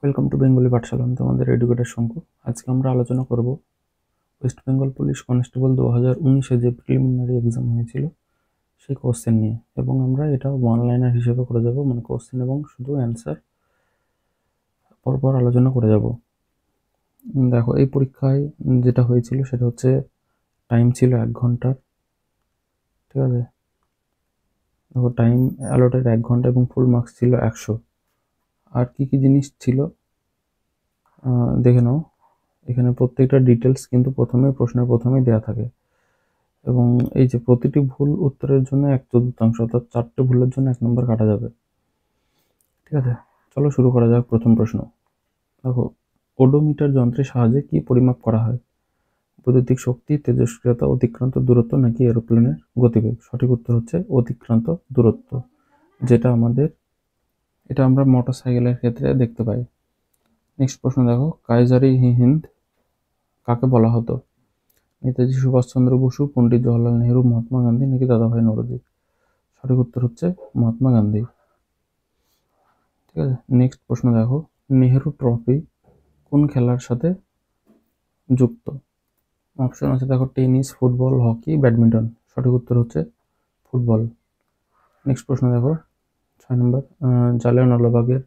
Welcome to Bengali পাঠশালা। আমি তোমাদের educator শঙ্কু। আজকে আমরা আলোচনা করব ওয়েস্ট বেঙ্গল পুলিশ কনস্টেবল 2019-এ যে প্রিলিমিনারি এক্সাম হয়েছিল সেই কোশ্চেন নিয়ে, এবং আমরা এটা ওয়ান লাইনার হিসেবে করে যাব, মানে কোশ্চেন এবং শুধু অ্যান্সার পরপর আলোচনা করে যাব। দেখো, এই পরীক্ষায় যেটা হয়েছিল সেটা হচ্ছে টাইম ছিল 1 ঘন্টার। ঠিক আছে, দেখো টাইম অ্যালটেড 1 ঘন্টা এবং ফুল মার্কস ছিল 100। আর কি কি জিনিস ছিল দেখে নাও। এখানে প্রত্যেকটা ডিটেলস কিন্তু প্রশ্নের প্রথমেই দেওয়া থাকে, এবং এই যে প্রতিটি ভুল উত্তরের জন্য 1/4, অর্থাৎ 4টে ভুলের জন্য 1 নম্বর কাটা যাবে। ঠিক আছে, চলো শুরু করা যাক। প্রথম প্রশ্ন দেখো, ওডোমিটার যন্ত্রের সাহায্যে কি পরিমাপ করা হয়? বৈদ্যুতিক শক্তি, তেজস্ক্রিয়তা, অতিক্রান্ত দূরত্ব নাকি এরোপ্লেনের গতিবেগ? সঠিক উত্তর হচ্ছে অতিক্রান্ত দূরত্ব, যেটা এটা আমরা মোটর সাইকেলের ক্ষেত্রে দেখতে পাই। নেক্সট প্রশ্ন দেখো, কাইজারি হিন্দ কাকে বলা হতো? নেতাজি সুভাষচন্দ্র বসু, পণ্ডিত জওহরলাল নেহরু, মহাত্মা গান্ধী নাকি দাদাভাই নওরোজি? সঠিক উত্তর হচ্ছে মহাত্মা গান্ধী। ঠিক আছে, নেক্সট প্রশ্ন দেখো, নেহেরু ট্রফি কোন খেলার সাথে যুক্ত? অপশন আছে দেখো, টেনিস, ফুটবল, হকি, ব্যাডমিন্টন। সঠিক উত্তর হচ্ছে ফুটবল। নেক্সট প্রশ্ন দেখো, 6 নম্বর, জালিয়ানওয়ালাবাগের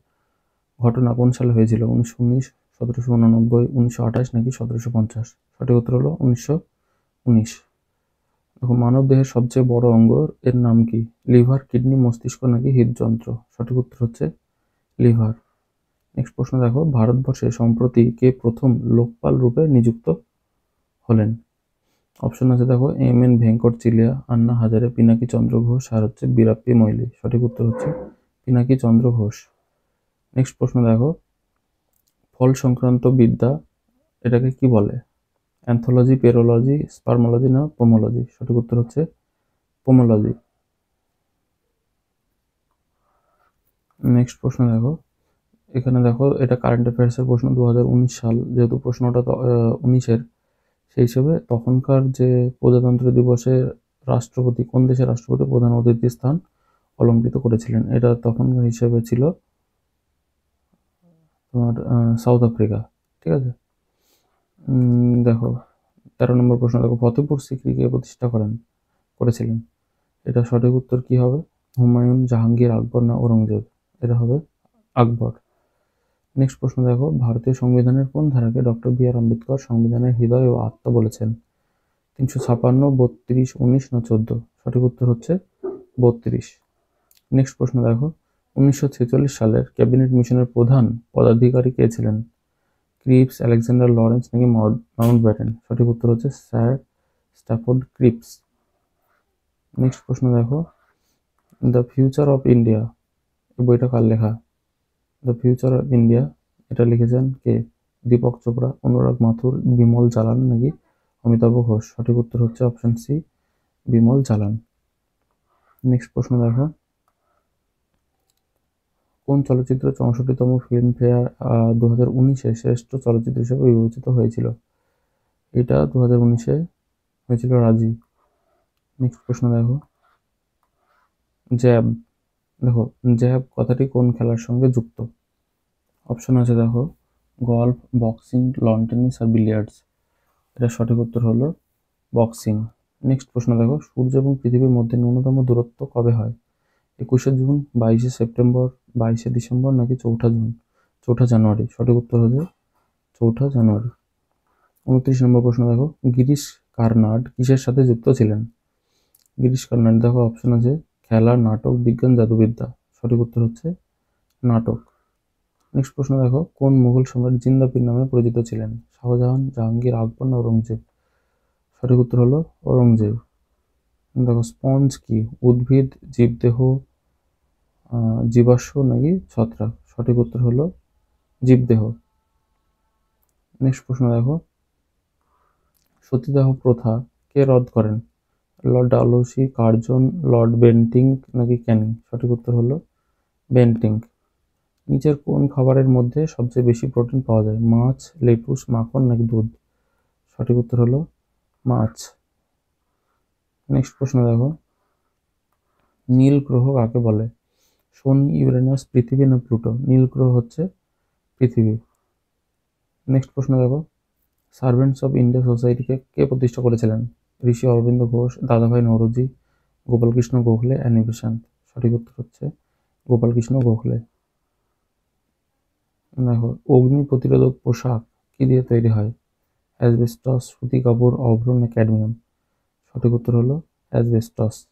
ঘটনা কোন সালে হয়েছিল? 1919, 1789, 1928 নাকি 1750? সঠিক উত্তর হলো 1919। দেখো, মানব দেহের সবচেয়ে বড় অঙ্গ এর নাম কি? লিভার, কিডনি, মস্তিষ্ক নাকি হৃদযন্ত্র? সঠিক উত্তর হচ্ছে লিভার। নেক্সট প্রশ্ন দেখো, ভারতবর্ষে সম্প্রতি কে প্রথম লোকপাল রূপে নিযুক্ত হলেন? অপশন আছে দেখো, এম.এন. ভেঙ্কটচিলিয়া, আন্না হাজারে, পিনাকি চন্দ্র ঘোষ, আর হচ্ছে বীরাপ্পি মৈলী। সঠিক উত্তর হচ্ছে পিনাকি চন্দ্র ঘোষ। নেক্সট প্রশ্ন দেখো, ফল সংক্রান্ত বিদ্যা এটাকে কি বলে? অ্যান্থোলজি, পেরোলজি, স্পার্মোলজি না পোমোলজি? সঠিক উত্তর হচ্ছে পোমোলজি। নেক্সট প্রশ্ন দেখো, এখানে দেখো এটা কারেন্ট অ্যাফেয়ার্সের প্রশ্ন, 2019 সাল, যেহেতু প্রশ্নটা 19-এর, সেই হিসেবে তখনকার যে প্রজাতন্ত্র দিবসে রাষ্ট্রপতি, কোন দেশের রাষ্ট্রপতি প্রধান অতিথি স্থান অলঙ্কৃত করেছিলেন? এটা তখনকার হিসেবে ছিল তোমার সাউথ আফ্রিকা। ঠিক আছে, দেখো 13 নম্বর প্রশ্ন দেখো, ফতেপুর সিক্রি কে প্রতিষ্ঠা করেছিলেন? এটা সঠিক উত্তর কি হবে? হুমায়ুন, জাহাঙ্গীর, আকবর না ঔরঙ্গজেব? এটা হবে আকবর। নেক্সট প্রশ্ন দেখো, ভারতীয় সংবিধানের কোন ধারাকে ডক্টর বি.আর. আম্বেদকর সংবিধানের হৃদয় ও আত্মা বলেছেন? 356, 32, 19 না 14? সঠিক উত্তর হচ্ছে 32। নেক্সট প্রশ্ন দেখো, 1946 সালের ক্যাবিনেট মিশনের প্রধান পদাধিকারী কে ছিলেন? ক্রিপস, আলেকজান্ডার লরেন্স নাকি মাউন্টব্যাটেন? সঠিক উত্তর হচ্ছে স্যার স্ট্যাফোর্ড ক্রিপস। নেক্সট প্রশ্ন দেখো, দ্য ফিউচার অফ ইন্ডিয়া এই বইটা কার লেখা? দ্য ফিউচার অফ ইন্ডিয়া এটা লিখেছেন কে? দীপক চোপড়া, অনুরাগ মাথুর, বিমল জালান নাকি অমিতাভ ঘোষ? সঠিক উত্তর হচ্ছে option C, Bimal Jalan. Next প্রশ্ন দেখো, কোন চলচ্চিত্র 64তম ফিল্মফেয়ার 2019-এ শ্রেষ্ঠ চলচ্চিত্র হিসেবে বিবেচিত হয়েছিল? এটা 2019-এ হয়েছিল রাজি। নেক্সট প্রশ্ন দেখো, জ্যাব দেখো, জ্যাব কথাটি কোন খেলার সঙ্গে যুক্ত? অপশন আছে দেখো, গল্ফ, বক্সিং, লন টেনিস আর বিলিয়ার্ডস। এটা সঠিক উত্তর হলো বক্সিং। নেক্সট প্রশ্ন দেখো, সূর্য এবং পৃথিবীর মধ্যে ন্যূনতম দূরত্ব কবে হয়? 21শে জুন, 22শে সেপ্টেম্বর, 22শে ডিসেম্বর নাকি 4 জানুয়ারি? সঠিক উত্তর হচ্ছে 4 জানুয়ারি। 29 নম্বর প্রশ্ন দেখো, গিরিশ কারনাড কিসের সাথে যুক্ত ছিলেন? গিরিশ কারনাড দেখো, অপশন আছে খেলা, নাটক, বিজ্ঞান, জাদুবিদ্যা। সঠিক উত্তর হচ্ছে নাটক। নেক্সট প্রশ্ন দেখো, কোন মুঘল সম্রাট জিন্দা পীর নামে পরিচিত ছিলেন? শাহজাহান, জাহাঙ্গীর, আকবর না ঔরঙ্গজেব? সঠিক উত্তর হলো ঔরঙ্গজেব। দেখো, স্পঞ্জ কি? উদ্ভিদ, জীবদেহ, জীবাশ্ম নাকি ছত্রাক? সঠিক উত্তর হলো জীবদেহ। নেক্সট প্রশ্ন দেখো, সতীদাহ প্রথা কে রদ করেন? Lord Dalhousie, Curzon, Lord Bentinck নাকি ক্যানিং? সঠিক উত্তর হলো বেন্টিং। নিচের কোন খাবারের মধ্যে সবচেয়ে বেশি প্রোটিন পাওয়া যায়? মাছ, লেটুস, মাখন নাকি দুধ? সঠিক উত্তর হলো মাছ। নেক্সট প্রশ্ন দেখো, নীল গ্রহ কাকে বলে? শনি, ইউরেনাস, পৃথিবী না প্লুটো? নীল গ্রহ হচ্ছে পৃথিবী। নেক্সট প্রশ্ন দেখো, সার্ভেন্টস অফ ইন্ডিয়া সোসাইটিকে কে প্রতিষ্ঠা করেছিলেন? ঋষি অরবিন্দ ঘোষ, দাদাভাই নওরোজি, গোপালকৃষ্ণ গোখলে, অ্যানি বেসান্ত। সঠিক উত্তর হচ্ছে গোপালকৃষ্ণ গোখলে। দেখো, অগ্নি প্রতিরোধক পোশাক কি দিয়ে তৈরি হয়? অ্যাসবেস্টস, সুতি কাপড়, অভ্র না ক্যাডমিয়াম। সঠিক উত্তর হলো অ্যাসবেস্টস।